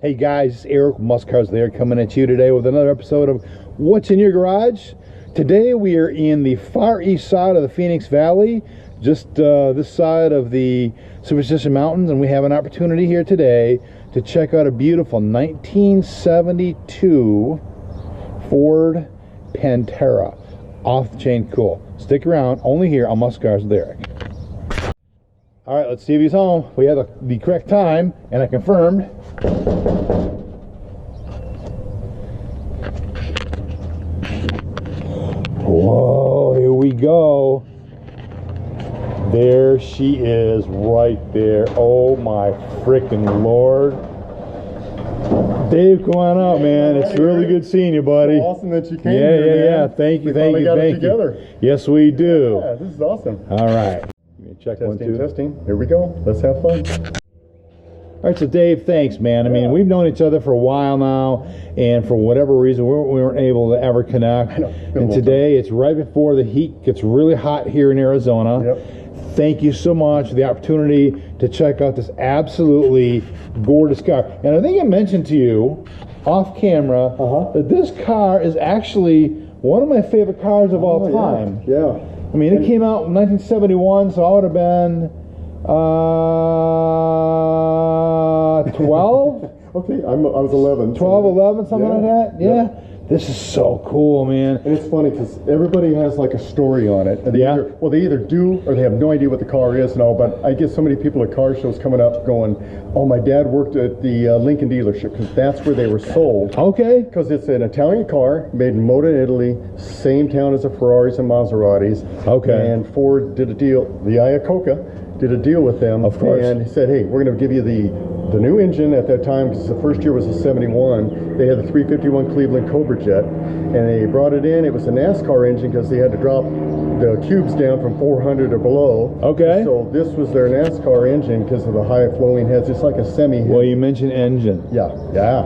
Hey guys, it's Eric Muscars there, coming at you today with another episode of What's in Your Garage. Today we are in the far east side of the Phoenix Valley, just this side of the Superstition Mountains, and we have an opportunity here today to check out a beautiful 1972 Ford Pantera. Off the chain cool. Stick around, only here on Muscars with Eric. All right, let's see if he's home. We have the correct time, and I confirmed. Whoa, here we go. There she is right there. Oh my freaking Lord. Dave, come on out, man. It's really good seeing you, buddy. It's awesome that you came here, Yeah. Thank you, thank you. Together. Yes, we do. Yeah, this is awesome. All right. Check testing, 1, 2. Testing. Here we go. Let's have fun. All right, so Dave, thanks, man. I mean, we've known each other for a while now, and for whatever reason, we weren't able to ever connect. And today, it's right before the heat gets really hot here in Arizona. Yep. Thank you so much for the opportunity to check out this absolutely gorgeous car. And I think I mentioned to you off camera that this car is actually one of my favorite cars of all time. Yeah. I mean, it came out in 1971, so I would have been 12? Okay, I was 11. 12, 11, something like that? Yeah. This is so cool, man. And it's funny because everybody has like a story on it. And they either do or they have no idea what the car is and all, but I get so many people at car shows coming up going, oh, my dad worked at the Lincoln dealership, because that's where they were sold. Okay. Because it's an Italian car made in Modena, Italy, same town as the Ferraris and Maseratis. Okay. And Ford did a deal, the Iacocca did a deal with them. Of course. And he said, hey, we're going to give you the new engine at that time, because the first year was a 71. They had the 351 Cleveland Cobra Jet, and they brought it in. It was a NASCAR engine because they had to drop the cubes down from 400 or below. Okay. So this was their NASCAR engine because of the high flowing heads. It's like a semi. Well, you mentioned engine. Yeah.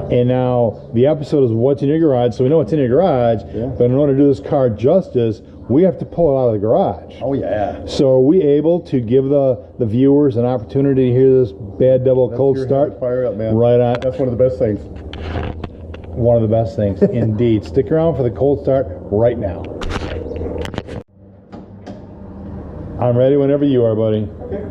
And now the episode is What's in Your Garage, so we know what's in your garage, but in order to do this car justice, we have to pull it out of the garage. Oh, yeah. So are we able to give the viewers an opportunity to hear this bad double cold start? Fire up, man. Right on. That's one of the best things. One of the best things, indeed. Stick around for the cold start right now. I'm ready whenever you are, buddy. Okay.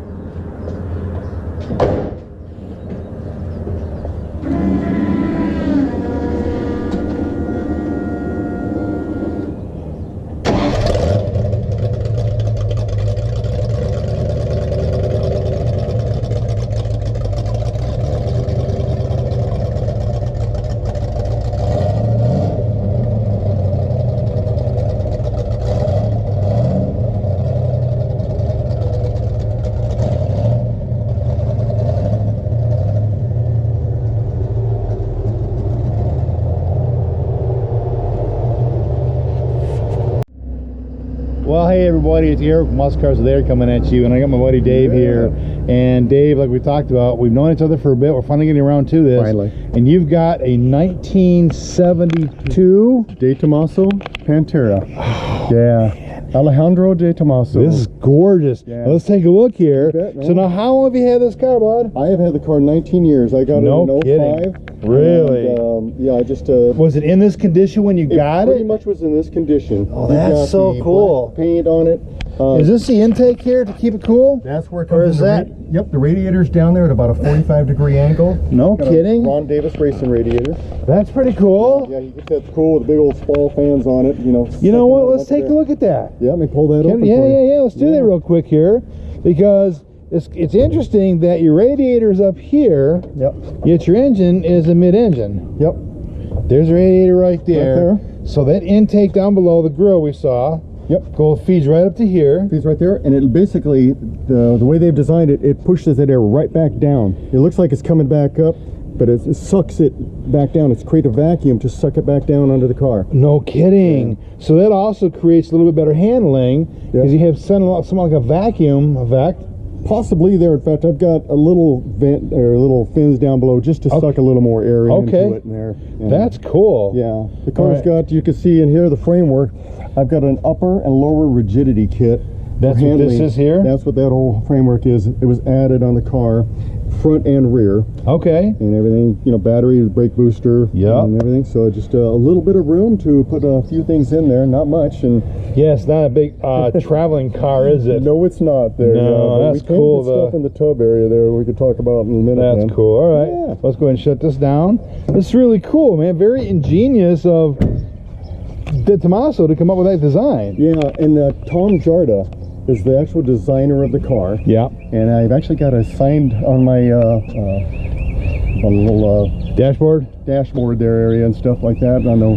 Well, hey everybody, it's Eric Muscars there coming at you, and I got my buddy Dave here. And Dave, like we talked about, we've known each other for a bit. We're finally getting around to this. Finally. And you've got a 1972 DeTomaso Pantera. Alejandro DeTomaso. This is gorgeous. Yeah. Let's take a look here. Bet, So now, how long have you had this car, bud? I have had the car 19 years. I got it in 05. Kidding. Really? And, yeah, I just... Was it in this condition when you got pretty it? much was in this condition. Oh, that's so cool. Black paint on it. Is this the intake here to keep it cool? That's where it Or comes is in that? Yep, the radiator's down there at about a 45-degree angle. No Got kidding. a Ron Davis racing radiator. That's pretty cool. Yeah, you get that cool with the big old Spall fans on it. You know what? Let's take a look at that. Yeah, let me pull that open. Yeah. Let's do that real quick here, because it's interesting that your radiator's up here. Yep. Yet your engine is a mid-engine. Yep. There's a radiator right there. Right there. So that intake down below the grill we saw. Yep. Feeds right up to here. Feeds right there, and it basically, the way they've designed it, it pushes that air right back down. It looks like it's coming back up, but it sucks it back down. It's create a vacuum to suck it back down under the car. No kidding. Yeah. So that also creates a little bit better handling, because you have something like a vacuum effect Possibly there. In fact, I've got a little vent or little fins down below just to suck a little more air into it in there. Yeah. That's cool. Yeah, the car's got, you can see in here the framework, I've got an upper and lower rigidity kit. That's what this is here? That's what that whole framework is. It was added on the car, front and rear. Okay. And everything, you know, battery, brake booster, and everything. So just a little bit of room to put a few things in there, not much. And yeah, it's not a big traveling car, is it? No, it's not. There. No, that's cool. We can put stuff in the tub area there we could talk about in a minute. That's cool. All right. Yeah. Let's go ahead and shut this down. This is really cool, man. Very ingenious of DeTomaso to come up with that design. Yeah, and Tom Jarda is the actual designer of the car. Yeah. And I've actually got it signed on my little dashboard there area and stuff like that, on the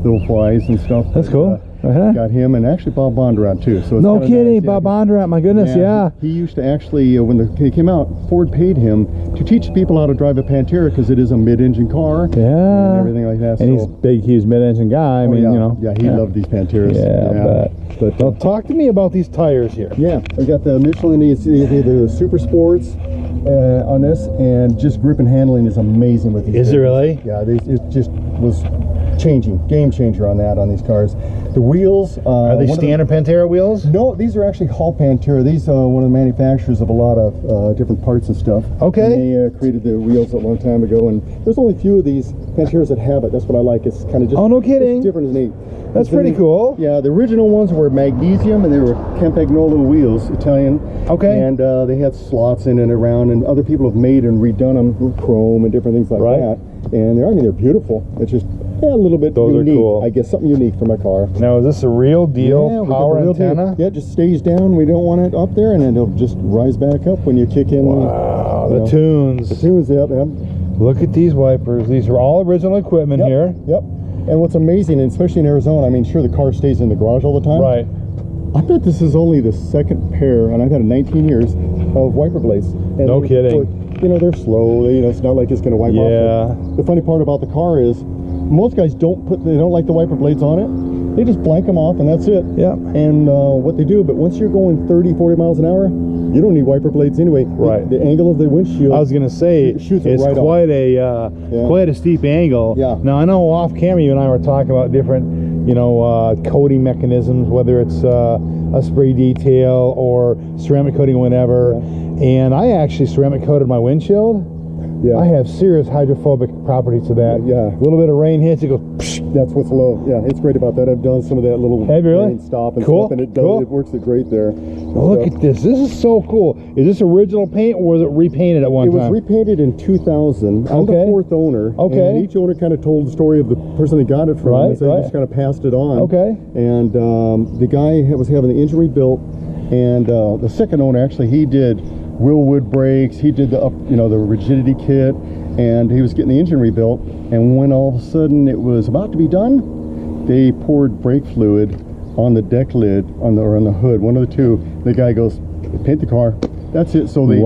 little flies and stuff. That's cool. Got him, and actually Bob Bondurant too. So it's no kidding, nice. Bob Bondurant, my goodness, yeah. He used to actually, when it came out, Ford paid him to teach people how to drive a Pantera because it is a mid-engine car. Yeah. And everything like that. And he's big, huge mid-engine guy. I mean, you know. Yeah, he loved these Panteras. Yeah, but well, talk to me about these tires here. Yeah, I got the Michelin, the Super Sports on this, and just grip and handling is amazing with these. Is it really? Yeah, it just was game changer on these cars. The wheels are they standard Pantera wheels? No, these are actually Hall Pantera. These are one of the manufacturers of a lot of different parts and stuff. Okay. And they created the wheels a long time ago, and there's only a few of these Panteras that have it. That's what I like. It's kind of just no kidding. It's different and neat. That's pretty cool. Yeah, the original ones were magnesium, and they were Campagnolo wheels, Italian. Okay. And they had slots in and around, and other people have made and redone them with chrome and different things like that. And they're beautiful. It's just a little bit unique. Are cool. I guess something unique for my car. Now, is this a real deal power antenna? Yeah, it just stays down. We don't want it up there, and then it'll just rise back up when you kick in. Wow, the tunes. The tunes, yep. Look at these wipers. These are all original equipment here. Yep. And what's amazing, and especially in Arizona, I mean, sure, the car stays in the garage all the time. Right. I bet this is only the second pair, and I've had it 19 years, of wiper blades. And no kidding. They're slow. It's not like it's going to wipe off. Yeah. The funny part about the car is, most guys don't like the wiper blades on it. They just blank them off, and that's it. Yeah. And what they do, but once you're going 30, 40 miles an hour, you don't need wiper blades anyway. Right. The angle of the windshield. I was going to say, it's right quite a steep angle. Yeah. Now, I know off camera you and I were talking about different, coating mechanisms, whether it's a spray detail or ceramic coating or whatever. Yeah. And I actually ceramic coated my windshield. Yeah. I have serious hydrophobic properties to that. Yeah. A little bit of rain hits, it goes. Psh. That's what's low. Yeah, it's great about that. I've done some of that little rain stop and stuff, and it works great there. Look at this. This is so cool. Is this original paint, or was it repainted at one time? It was repainted in 2000. I'm the fourth owner. Okay. And each owner kind of told the story of the person that got it from. Right. So they just kind of passed it on. Okay. And the guy was having the engine rebuilt, and the second owner actually, he did Willwood brakes. He did the the rigidity kit, and he was getting the engine rebuilt. And when all of a sudden it was about to be done, they poured brake fluid on the deck lid on the hood, one of the two. The guy goes, paint the car. That's it. So they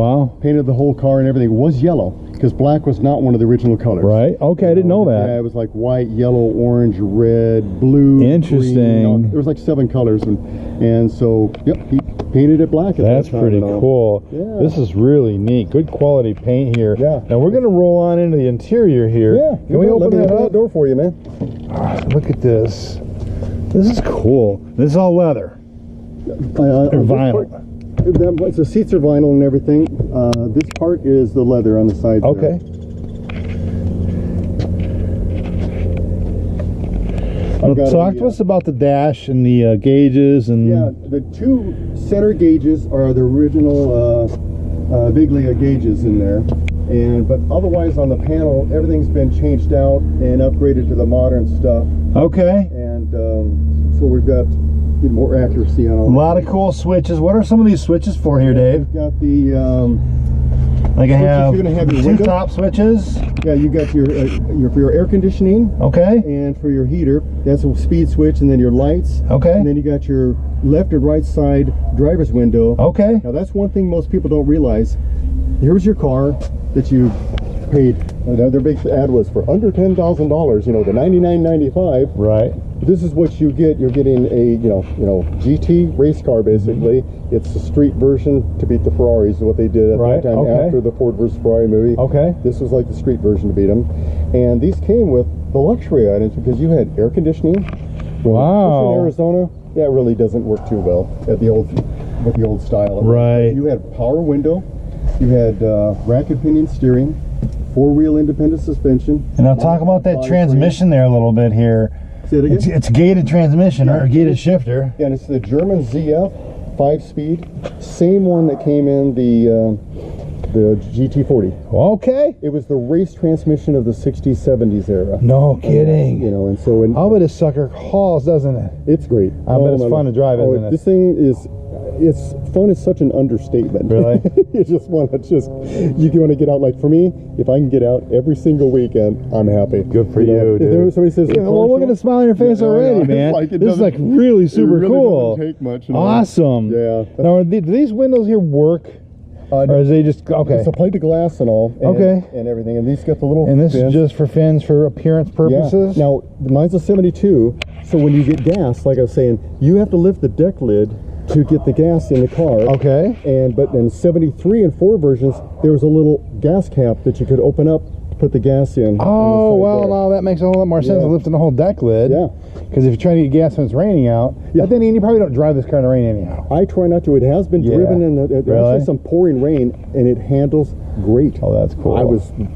painted the whole car, and everything was yellow because black was not one of the original colors. Right. Okay, I didn't know that. Yeah, it was like white, yellow, orange, red, blue. Interesting. Green. There was like 7 colors, and so he painted it black. That's pretty cool. Yeah. This is really neat. Good quality paint here. Yeah. Now we're going to roll on into the interior here. Yeah. Can we open that door for you, man? Look at this. This is cool. This is all leather. Or vinyl. The seats are vinyl and everything. This part is the leather on the sides. Okay. Talk to us about the dash and the gauges and. Yeah, the 2 center gauges are the original Viglia gauges in there, but otherwise on the panel everything's been changed out and upgraded to the modern stuff. Okay. And so we've got more accuracy on all. A lot of cool switches. What are some of these switches for here, Dave? We've got the like I have, you're gonna have your 2 top switches. Yeah, you got your for your air conditioning. Okay. And for your heater, that's a speed switch, and then your lights. Okay. And then you got your left and right side driver's window. Okay. Now that's one thing most people don't realize. Here's your car that you paid, their big ad was for under $10,000, you know, the $99.95. Right. This is what you get. You're getting a, GT race car, basically. It's a street version to beat the Ferraris, is what they did at that time after the Ford versus Ferrari movie. Okay. This was like the street version to beat them. And these came with the luxury items because you had air conditioning. Wow. In Arizona, that really doesn't work too well at the old, with the old style. Right. You had power window. You had rack and pinion steering, four-wheel independent suspension. And I'll talk about that transmission there a little bit here. Say it again? It's gated transmission, or gated shifter. And it's the German ZF 5-speed, same one that came in the GT40. Okay. It was the race transmission of the 60s, 70s era. No kidding. And so... I'll bet this sucker hauls, doesn't it? It's great. I bet it's fun to drive, isn't it? This thing is... It's fun is such an understatement. Really? You just want to you want to get out. Like for me, if I can get out every single weekend, I'm happy. Good for you, dude. If somebody says, well, look at the smile on your face already, man. This is like really super cool. Doesn't take much. Awesome. Yeah. Now, do these windows here work? Or is they just It's a plate of glass and all. And everything. And these got the little. And this fins. is just for fins for appearance purposes. Yeah. Now mine's a 72. So when you get gas, like I was saying, you have to lift the deck lid to get the gas in the car. Okay. But in 73 and 4 versions, there was a little gas cap that you could open up to put the gas in. Oh, well, now that makes a whole lot more sense than lifting the whole deck lid. Yeah. Because if you're trying to get gas when it's raining out, but then you probably don't drive this car in the rain anyhow. I try not to. It has been driven in actually some pouring rain, and it handles great. Oh, that's cool.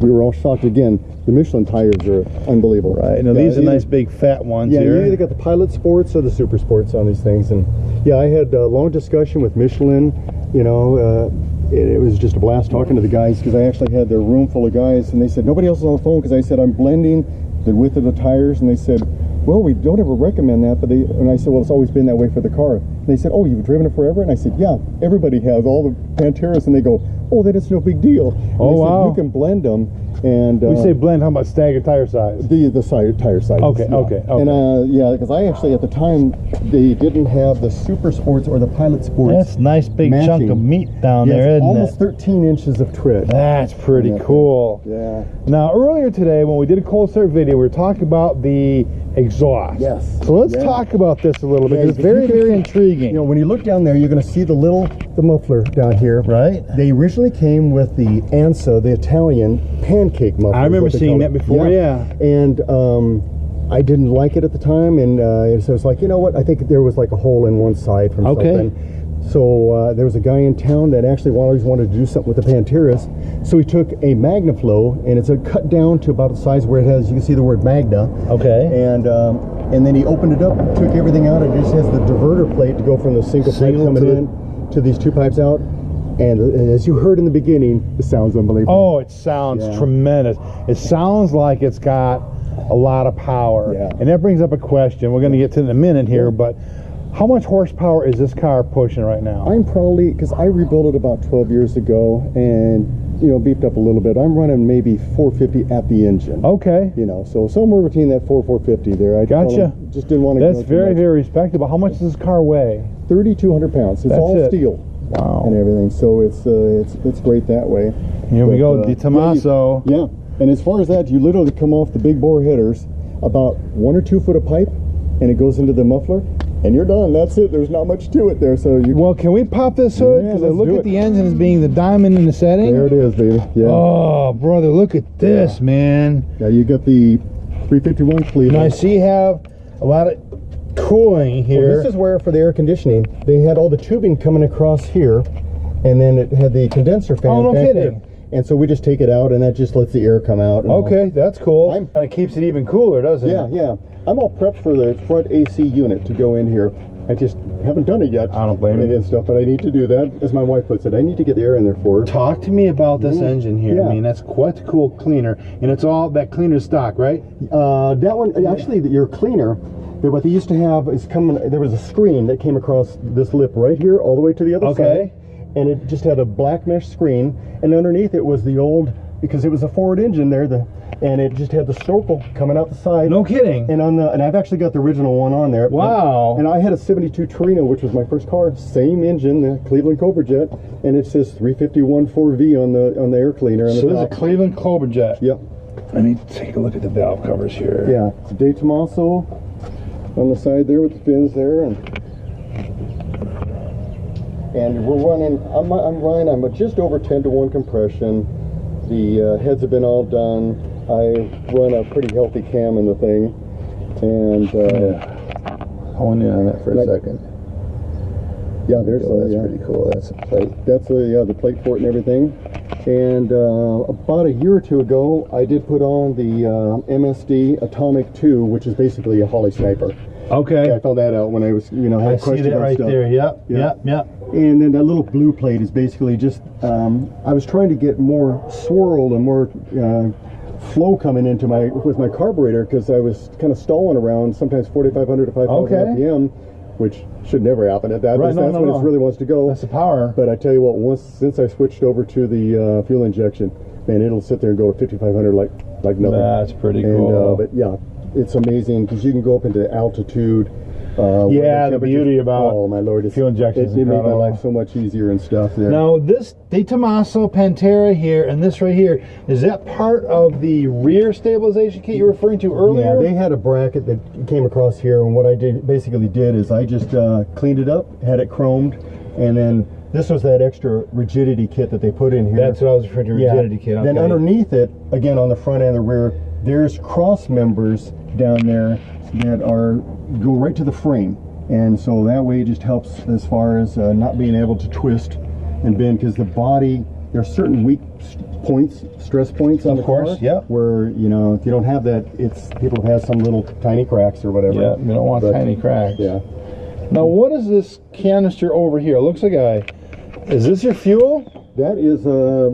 We were all shocked again. The Michelin tires are unbelievable. Right. Now these are nice big fat ones here. Yeah, you either got the Pilot Sports or the Super Sports on these things. And yeah, I had a long discussion with Michelin. It was just a blast talking to the guys because I actually had their room full of guys, and they said nobody else is on the phone because I said I'm blending the width of the tires, and they said, well, we don't ever recommend that, and I said, well, it's always been that way for the car. And they said, oh, you've driven it forever? And I said, yeah, everybody has, all the Panteras, and they go, oh, then it's no big deal. And oh, wow. Said, you can blend them. And we say blend, how about staggered tire size? The tire size. Okay. And because I actually at the time they didn't have the Super Sports or the Pilot Sports. That's a nice big chunk of meat down there, isn't almost it? 13 inches of tread. That's pretty cool. Yeah. Now earlier today when we did a cold start video, we were talking about the exhaust. Yes. So let's talk about this a little bit. It's very, very intriguing. When you look down there, you're going to see the muffler down here. Right. They originally came with the ANSA, the Italian pancake muffler. I remember seeing that before. Yeah. And I didn't like it at the time, and so it's like, you know what? I think there was like a hole in one side from something. So there was a guy in town that actually always wanted to do something with the Panteras. So he took a MagnaFlow, and it's a cut down to about the size where it has, you can see the word Magna. Okay. And then he opened it up, took everything out, and it just has the diverter plate to go from the single pipe coming in to these two pipes out. And as you heard in the beginning, it sounds unbelievable. Oh, it sounds tremendous. It sounds like it's got a lot of power. Yeah. And that brings up a question we're going to get to in a minute here, but how much horsepower is this car pushing right now? I'm probably, because I rebuilt it about 12 years ago and, beefed up a little bit. I'm running maybe 450 at the engine. Okay. So somewhere between that 450 there. I gotcha. Just didn't want to That's very, very respectable. How much does this car weigh? 3,200 pounds. It's all steel. Wow. And everything. So it's great that way. Here we go, DeTomaso. Yeah. And as far as that, you literally come off the big bore headers, about 1 or 2 foot of pipe, and it goes into the muffler. And you're done. That's it. There's not much to it there. So well, can we pop this hood? Because I look at the engine as being the diamond in the setting. There it is, baby. Yeah. Oh, brother, look at this, man. Now you got the 351 Cleveland. Now I see you have a lot of cooling here. Well, this is where, for the air conditioning, they had all the tubing coming across here, and then it had the condenser fan. Oh, no back kidding. there. And so we just take it out, and that just lets the air come out. And okay, that's cool. And it keeps it even cooler, doesn't it? Yeah. I'm all prepped for the front AC unit to go in here. I just haven't done it yet. I don't blame you. And stuff, but I need to do that. As my wife puts it, I need to get the air in there for her. Talk to me about this engine here. Yeah. I mean, that's quite a cool cleaner, and it's all that cleaner stock, right? That one, actually, your cleaner, what they used to have is coming. There was a screen that came across this lip right here, all the way to the other side, and it just had a black mesh screen, and underneath it was the old, because it was a Ford engine there. and it just had the circle coming out the side. No kidding. And and I've actually got the original one on there. Wow. And I had a 72 Torino, which was my first car, same engine, the Cleveland Cobra Jet, and it says 351 4V on the air cleaner. So this is a Cleveland Cobra Jet. Yep. Let me take a look at the valve covers here. Yeah, it's DeTomaso on the side there with the fins there, and we're running. I'm just over 10-to-1 compression. The heads have been all done. I run a pretty healthy cam in the thing, and Hold in on that for a second. Yeah, there's that's pretty cool. That's a plate. That's the plate for it and everything. And about a year or two ago, I did put on the MSD Atomic 2, which is basically a Holly Sniper. Okay. I found that out when I was, had I see that right stuff. there. Yep. And then that little blue plate is basically just, I was trying to get more swirl and more flow coming into with my carburetor, because I was kind of stalling around sometimes 4,500 to 5,000 RPM, which should never happen at that. Right, that's when it really wants to go. That's the power. But I tell you what, since I switched over to the fuel injection, man, it'll sit there and go to 5,500 like nothing. That's pretty cool. But yeah, it's amazing because you can go up into altitude. The beauty about my lord, fuel injection it made my life so much easier and stuff there. Now this DeTomaso Pantera here and this right here, is that part of the rear stabilization kit you were referring to earlier? Yeah, they had a bracket that came across here, and what I basically did is I just cleaned it up, had it chromed, and then this was that extra rigidity kit that they put in here. That's what I was referring to, rigidity kit. Okay. Then underneath it, again on the front and the rear, there's cross members down there that go right to the frame, and so that way it just helps as far as not being able to twist and bend, because the body, there are certain weak points, stress points on the car, where if you don't have that, people have some little tiny cracks or whatever. Yeah, you don't want tiny cracks. Yeah. Now what is this canister over here? It looks like is this your fuel? That is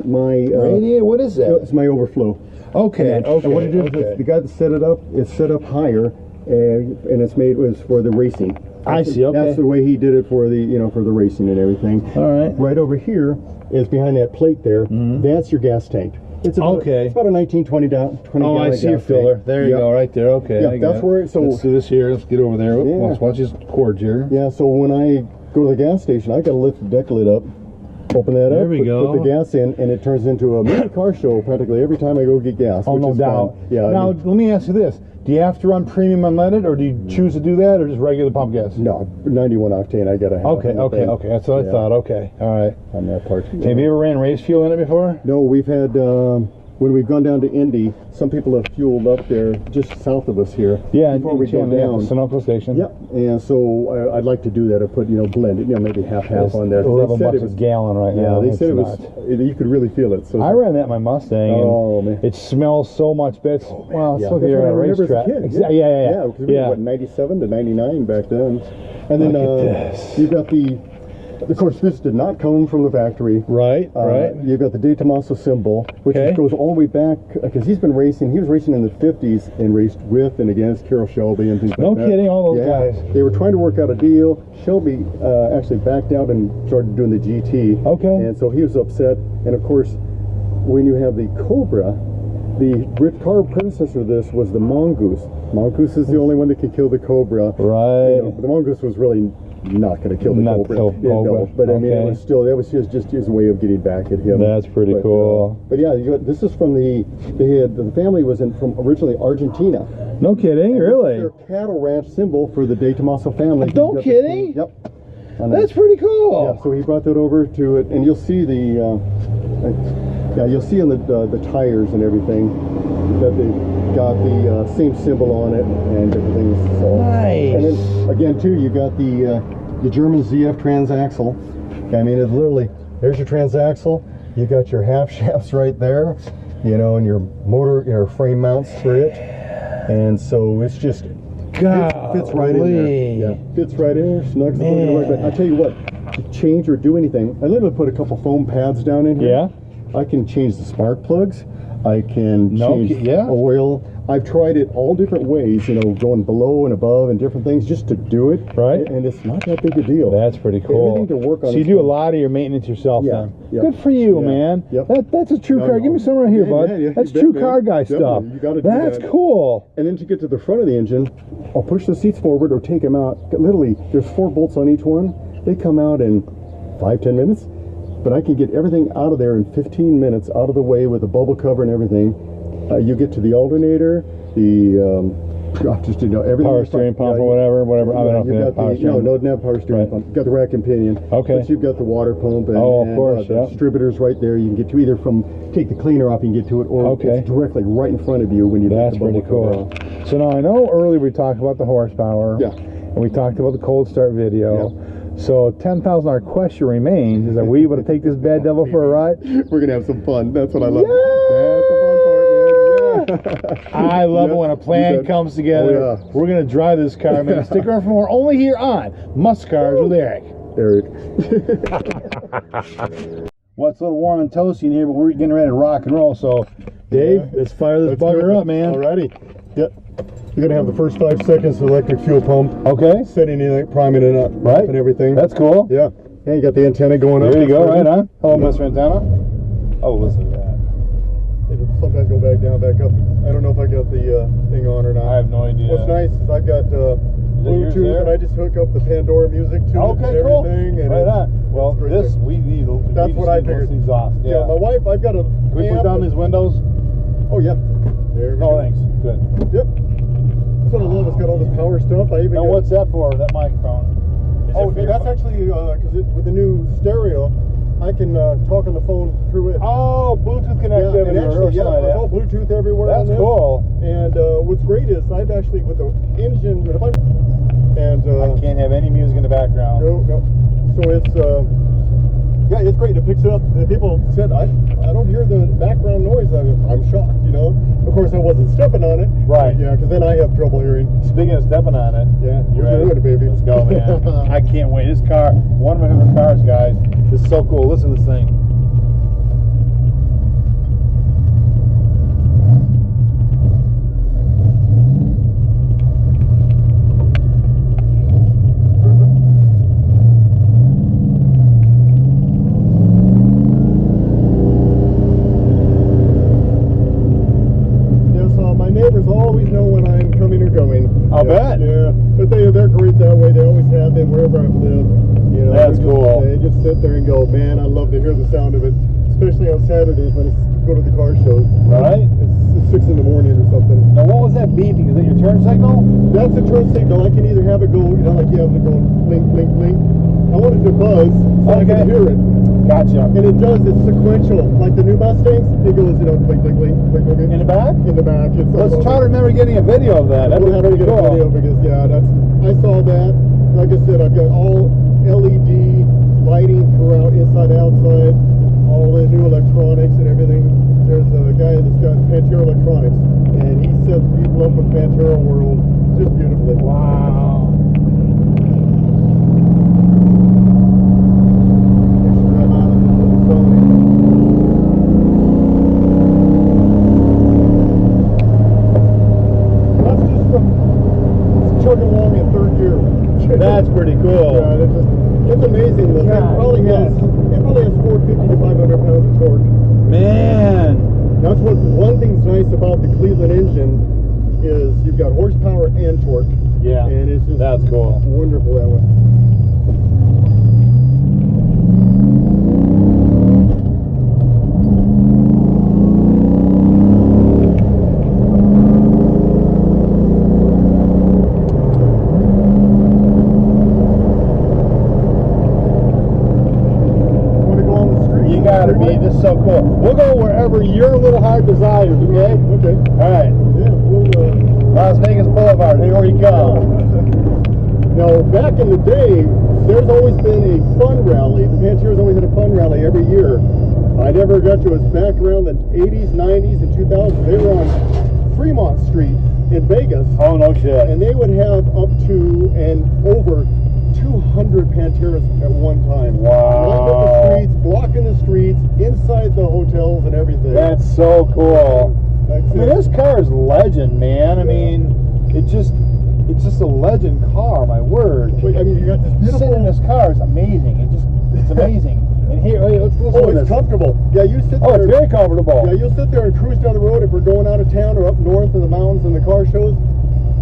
my radiator. What is that? It's my overflow. Okay. And what it is, the guy that set it up, it's set up higher, and it's was for the racing. I see. Okay. That's the way he did it for the for the racing and everything. All right. Right over here is behind that plate there. That's your gas tank. It's about, it's about a 19-20 Oh, I see your filler. There you go, right there. Okay. Yeah, that's where. So let's do this here. Let's get over there. Let's watch these cords here. Yeah. So when I go to the gas station, I got to lift the deck lid up, open that up, there we go. Put the gas in, and it turns into a mini car show practically every time I go get gas. Oh, no doubt. Fun. Yeah. Now let me ask you this: do you have to run premium unleaded, or do you choose to do that, or just regular pump gas? No, 91 octane. I got to have. Okay. That's what I thought. Okay. All right. On that part. Have you ever ran race fuel in it before? No, we've had. When we've gone down to Indy, some people have fueled up there just south of us here. Yeah, before we go down. The Sunoco station. Yep. And so I'd like to do that, or put blend it, maybe half on there. $11 a gallon right now. Yeah, they said it was. You could really feel it. So I ran that in my Mustang. Oh man, it smells so much better. Well, it's like you're on a racetrack. Yeah, because we were 97 to 99 back then. And then you've got of course, this did not come from the factory. Right. You've got the DeTomaso symbol, which goes all the way back, because he's been racing. He was racing in the 50s and raced with and against Carroll Shelby and things like that. No kidding, all those guys. They were trying to work out a deal. Shelby actually backed out and started doing the GT. Okay. And so he was upset. And of course, when you have the Cobra, the car predecessor of this was the Mongoose. Mongoose is the only one that could kill the Cobra. Right. The Mongoose was really not going to kill the Cobra. No, but I mean, it was still, that was just his way of getting back at him. That's pretty cool. But yeah, this is from the family was from originally Argentina. No kidding, really? Their cattle ranch symbol for the DeTomaso family. No kidding? Yep. That's pretty cool. Yeah, so he brought that over to it, and you'll see you'll see on the tires and everything that they got the same symbol on it and different things. So. Nice. And then again too, you got the German ZF transaxle. I mean, it's literally, there's your transaxle. You got your half shafts right there, and your motor, frame mounts for it, and so it's just fits right in there. Yeah, fits right in there. Snugs right. But I tell you what, to change or do anything, I literally put a couple foam pads down in here. Yeah. I can change the spark plugs. I can change oil. I've tried it all different ways, you know, going below and above and different things just to do it. Right. And it's not that big a deal. That's pretty cool. Everything to work on. So you do a lot of your maintenance yourself then? Yep. Good for you, man. Yep. That's a true car. Give me some right here, bud. That's true car guy stuff. You gotta do That's that. cool. And then to get to the front of the engine, I'll push the seats forward or take them out. Literally, there's 4 bolts on each one. They come out in 5-10 minutes. But I can get everything out of there in 15 minutes, out of the way with the bubble cover and everything. You get to the alternator, everything. Power steering pump or whatever. I don't know if power steering. No, not power steering pump. You've got the rack and pinion. Okay. But you've got the water pump and, of course, the distributors right there. You can get to either take the cleaner off, you can get to it, or it's directly right in front of you when you That's get the pretty cool. So now I know earlier we talked about the horsepower. Yeah. And we talked about the cold start video. Yeah. So $10,000 question remains: is are we able to take this bad devil for a ride? We're gonna have some fun. That's what I love. Yeah! That's the fun part, man. Yeah. I love it when a plan comes together. Oh, yeah. We're gonna drive this car, man. Stick around for more. Only here on Muscle Cars with Eric. Well, it's a little warm and toasty in here, but we're getting ready to rock and roll. So, Dave, let's fire this bugger up, man. Alrighty. Yep. You're gonna have the first 5 seconds of electric fuel pump. Okay. Setting it, priming it up, Right. and everything. That's cool. Yeah. Yeah, you got the antenna going up. There you go, right on. Hello, Mr. Antenna. Oh, listen to that. It'll sometimes go back down, back up. I don't know if I got the thing on or not. I have no idea. What's nice is I've got Bluetooth, and I just hook up the Pandora music to it and everything. And right on. Well, this, we need That's what I figured. Exhaust. Yeah, my wife, I've got a Can we put down these windows? Oh, yeah. There we go. Thanks. Good. Yep. That's what I love. It's got all this power stuff. I even Now, what's that for, that microphone? That's actually, because with the new stereo, I can talk on the phone through it. Oh, Bluetooth connectivity. Yeah, and actually, there's all Bluetooth everywhere. That's on this. cool. And what's great is I've actually, with the engine, I can't have any music in the background. No. So it's, it's great. It picks it up. And people said, I don't hear the background noise. I'm shocked, you know. Of course, I wasn't stepping on it. Right. Yeah, because then I have trouble hearing. Speaking of stepping on it. Yeah, you ready? Doing it, baby. Let's go, man. I can't wait. This car, one of my favorite cars, guys. This is so cool. Listen to this thing. Neighbors always know when I'm coming or going. I'll bet. Yeah, but they're great that way. They always have been wherever I've lived. You know, that's cool. They just sit there and go, man, I love to hear the sound of it, especially on Saturdays when I go to the car shows. Right. It's 6 in the morning or something. Now, what was that beeping? Is that your turn signal? That's the turn signal. I can either have it go, you know, like you have it go blink, blink, blink. I want it to buzz so I can hear it. Gotcha. And it does, it's sequential. Like the new Mustangs, it goes, you know, blink, blink, blink, blink, blink. In the back? In the back. Let's try to remember getting a video of that. That'd be pretty cool. Video because, I saw that. Like I said, I've got all LED lighting throughout, inside, outside, all the new electronics and everything. There's a guy that's got Pantera Electronics, and he sets people up with Pantera World just beautifully. Wow. That's pretty cool. Yeah, it's amazing. It probably has 450 to 500 pounds of torque. Man, that's one thing's nice about the Cleveland engine is you've got horsepower and torque. Yeah, and it's just that's cool. Wonderful that way. This is so cool. We'll go wherever your little heart desires, okay? Okay. All right. Yeah, we'll, Las Vegas Boulevard, here we go. Now, back in the day, there's always been a fun rally. The Pantera's always had a fun rally every year. I never got to it. Back around the 80s, 90s, and 2000s. They were on Fremont Street in Vegas. Oh, no shit. And they would have up to and over 200 Panteras at one time. Wow. Lined up the streets, blocking the streets, inside the hotels and everything. That's so cool. That's I mean, it. this car is legend, man. I mean, it's just a legend car, my word. Wait, I mean, you got this beautiful... Sitting in this car is amazing. It's amazing. And here, wait, let's listen Oh, to it's this. comfortable. Yeah, you sit there. Oh, it's very comfortable. Yeah, you'll sit there and cruise down the road if we're going out of town or up north in the mountains and the car shows.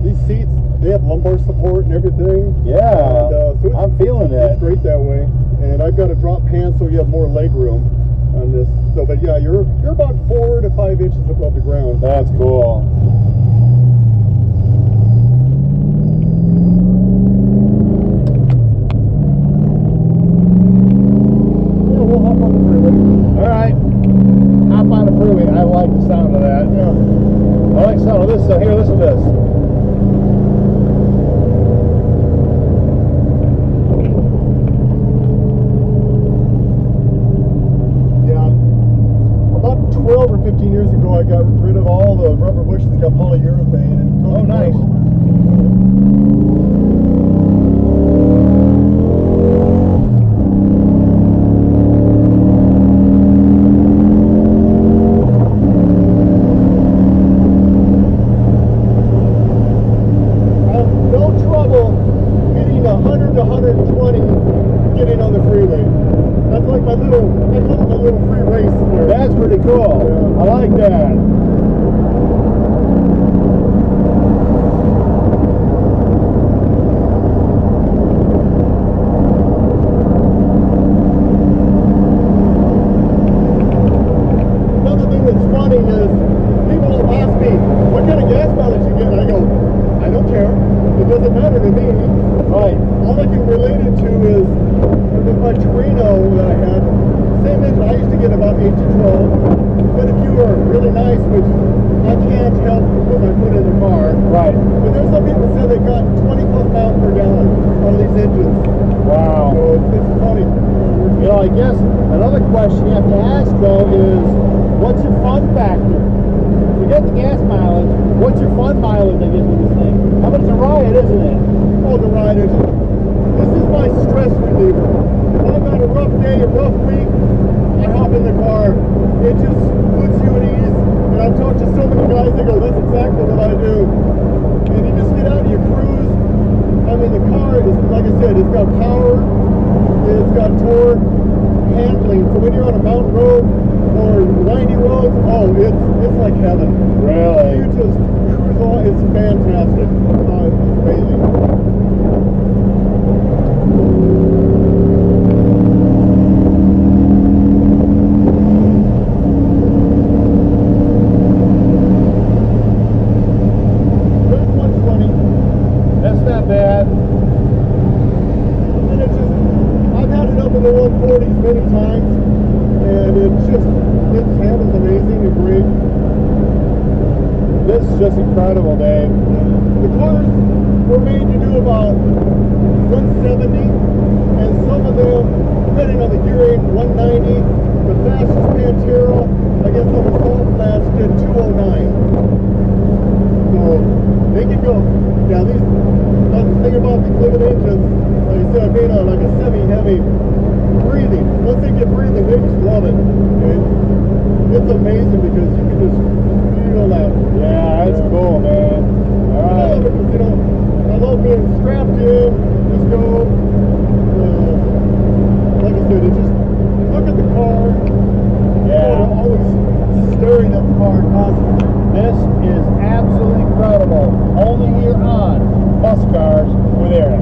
These seats, they have lumbar support and everything. Yeah, And, so I'm feeling it. It's great that way. And I've got a drop pan so you have more leg room on this. So, but yeah, you're about 4 to 5 inches above the ground. That's cool. Yeah, we'll hop on the freeway. All right, hop on the freeway. I like the sound of that. Yeah. I like the sound of this. So here, listen to this. Yeah. About 12 or 15 years ago, I got rid of all the rubber bushes, got polyurethane. And Oh, nice. That's pretty cool. Yeah. I like that. Another thing that's funny is people ask me, what kind of gas mileage you get? And I go, I don't care. It doesn't matter to me. Right. All I can relate it to is with my Torino that I had, same engine, I used to get about 8 to 12. Then a few are really nice, which I can't help but put my foot in the car. Right. But there's some people that say they got 20 plus miles per gallon on these engines. Wow. So it's funny. You know, I guess another question you have to ask though is, what's your fun factor? Forget the gas mileage. What's your fun mileage I guess with this thing? How much a ride, isn't it? Oh, the riders. This is my stress reliever. If I've had a rough day, a rough week, I hop in the car. It just puts you at ease. And I've talked to so many guys, they go, that's exactly what I do. And you just get out and you cruise. I mean, the car is, like I said, it's got power, it's got torque, handling. So when you're on a mountain road or windy roads, oh, it's like heaven. Really? You just cruise on, it's fantastic. It's amazing. That's not bad. And it's just, I've had it up in the 140s many times, and it handles amazing and great. This is just incredible, Dave. The cars were made to do about 170, and some of them, depending on the gear rate, 190. The fastest Pantera, I guess on the small flash, did 209. So they can go. Now these, that's the thing about the liquid engines, like I said, I made like a semi-heavy breathing. Once they get breathing, they just love it. And it's amazing because you can just feel that. Yeah, that's cool, man. All I right. love it because, you know, I love being strapped in, just go. Like I said, it just, look at the car. Yeah. Always staring at the car constantly. This is absolutely incredible. Only here on Muscle Cars with Eric.